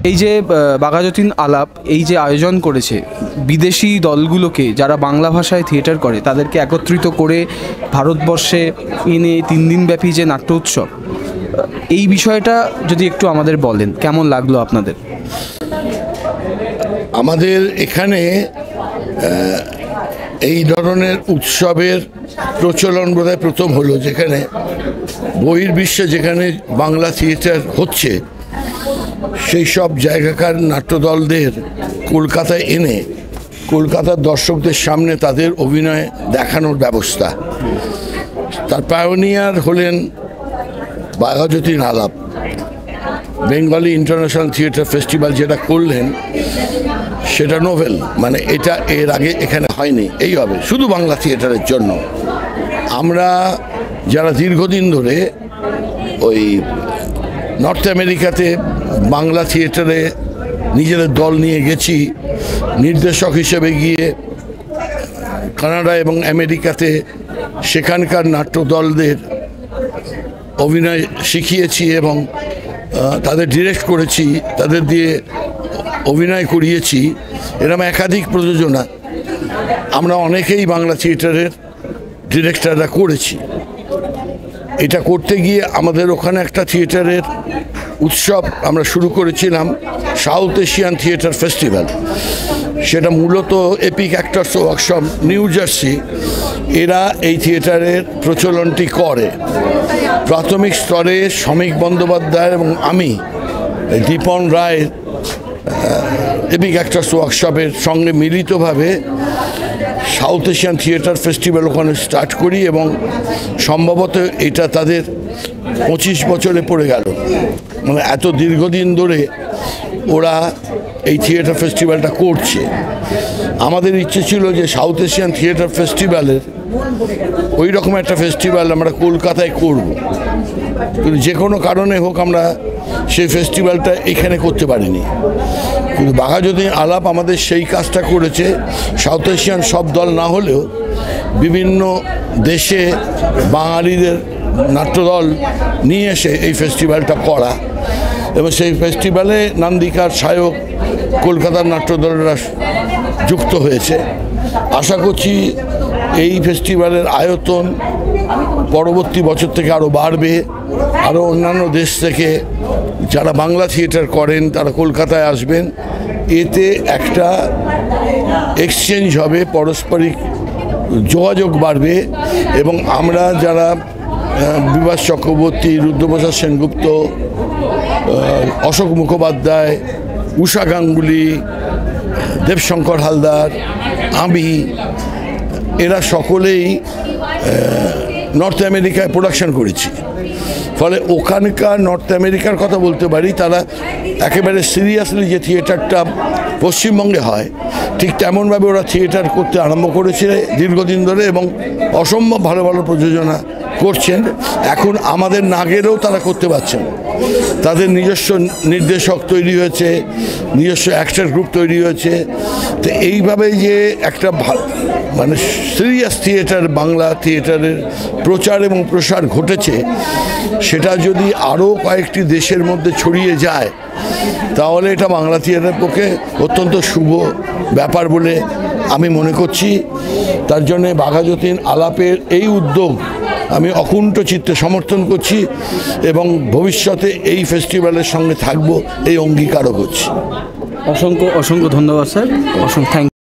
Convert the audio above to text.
এই যে বাঘাযতীন আলাপ এই যে আয়োজন করেছে, বিদেশি দলগুলোকে যারা বাংলা ভাষায় থিয়েটার করে তাদেরকে একত্রিত করে ভারতবর্ষে এনে 3 দিনব্যাপী যে নাট্য উৎসব, এই বিষয়টা যদি একটু আমাদের বলেন, কেমন লাগলো আপনাদের? আমাদের এখানে এই ধরনের উৎসবের প্রচলন বোধহয় প্রথম হলো, যেখানে বহির্বিশ্বে যেখানে বাংলা থিয়েটার হচ্ছে সেই সব জায়গাকার নাট্যদলদের কলকাতায় এনে কলকাতার দর্শকদের সামনে তাদের অভিনয় দেখানোর ব্যবস্থা। তার পায়োনিয়ার হলেন বাঘাযতীন আলাপ। বেঙ্গলি ইন্টারন্যাশনাল থিয়েটার ফেস্টিভ্যাল যেটা করলেন সেটা নোভেল, মানে এটা এর আগে এখানে হয়নি, এই হবে শুধু বাংলা থিয়েটারের জন্য। আমরা যারা দীর্ঘদিন ধরে ওই নর্থ আমেরিকাতে বাংলা থিয়েটারে নিজেদের দল নিয়ে গেছি, নির্দেশক হিসেবে গিয়ে কানাডা এবং আমেরিকাতে সেখানকার নাট্যদলদের অভিনয় শিখিয়েছি এবং তাদের ডিরেক্ট করেছি, তাদের দিয়ে অভিনয় করিয়েছি, এরকম একাধিক প্রযোজনা আমরা অনেকেই বাংলা থিয়েটারের ডিরেক্টররা করেছি। এটা করতে গিয়ে আমাদের ওখানে একটা থিয়েটারের উৎসব আমরা শুরু করেছিলাম, সাউথ এশিয়ান থিয়েটার ফেস্টিভ্যাল। সেটা মূলত epic actors workshop new jersey, এরা এই থিয়েটারের প্রচলনটি করে। প্রাথমিক স্তরে শ্রমিক বন্দ্যোপাধ্যায় এবং আমি দীপন রায় এপিক অ্যাক্টরস ওয়ার্কশপের সঙ্গে মিলিতভাবে সাউথ এশিয়ান থিয়েটার ফেস্টিভ্যাল ওখানে স্টার্ট করি এবং সম্ভবত এটা তাদের 25 বছরে পড়ে গেল। মানে এত দীর্ঘদিন ধরে ওরা এই থিয়েটার ফেস্টিভ্যালটা করছে। আমাদের ইচ্ছে ছিল যে সাউথ এশিয়ান থিয়েটার ফেস্টিভ্যালের ওই রকম একটা ফেস্টিভ্যাল আমরা কলকাতায় করব, কিন্তু যে কোনো কারণে হোক আমরা সেই ফেস্টিভ্যালটা এখানে করতে পারিনি। কিন্তু বাঘাযতীন আলাপ আমাদের সেই কাজটা করেছে, সাউথ এশিয়ান সব দল না হলেও বিভিন্ন দেশে বাঙালিদের নাট্যদল নিয়ে এসে এই ফেস্টিভ্যালটা করা, এবং সেই ফেস্টিভ্যালে নান্দিকার সায়ক কলকাতার নাট্যদলরা যুক্ত হয়েছে। আশা করছি এই ফেস্টিভ্যালের আয়তন পরবর্তী বছর থেকে আরও বাড়বে, আরও অন্যান্য দেশ থেকে যারা বাংলা থিয়েটার করেন তারা কলকাতায় আসবেন। এতে একটা এক্সচেঞ্জ হবে, পারস্পরিক যোগাযোগ বাড়বে, এবং আমরা যারা বিভাস চক্রবর্তী, রুদ্রপ্রসাদ সেনগুপ্ত, অশোক মুখোপাধ্যায়, উষা গাঙ্গুলি, দেবশঙ্কর হালদার, আমি, এরা সকলেই নর্থ আমেরিকায় প্রোডাকশন করেছি। ফলে ওখানকার নর্থ আমেরিকার কথা বলতে পারি, তারা একেবারে সিরিয়াসলি যে থিয়েটারটা পশ্চিমবঙ্গে হয় ঠিক তেমনভাবে ওরা থিয়েটার করতে আরম্ভ করেছে দীর্ঘদিন ধরে, এবং অসম্ভব ভালো ভালো প্রযোজনা করছেন। এখন আমাদের না গেলেও তারা করতে পারছেন। তাদের নিজস্ব নির্দেশক তৈরি হয়েছে, নিজস্ব অ্যাক্টর গ্রুপ তৈরি হয়েছে। তো এইভাবে যে একটা মানে সিরিয়াস থিয়েটার, বাংলা থিয়েটারের প্রচার এবং প্রসার ঘটেছে, সেটা যদি আরও কয়েকটি দেশের মধ্যে ছড়িয়ে যায় তাহলে এটা বাংলা থিয়েটারের পক্ষে অত্যন্ত শুভ ব্যাপার বলে আমি মনে করছি। তার জন্যে বাঘাযতীন আলাপের এই উদ্যোগ আমি অকুণ্ঠ চিত্তে সমর্থন করছি এবং ভবিষ্যতে এই ফেস্টিভ্যালের সঙ্গে থাকবো এই অঙ্গীকারও করছি। অসংখ্য অসংখ্য ধন্যবাদ স্যার, অসংখ্য থ্যাংক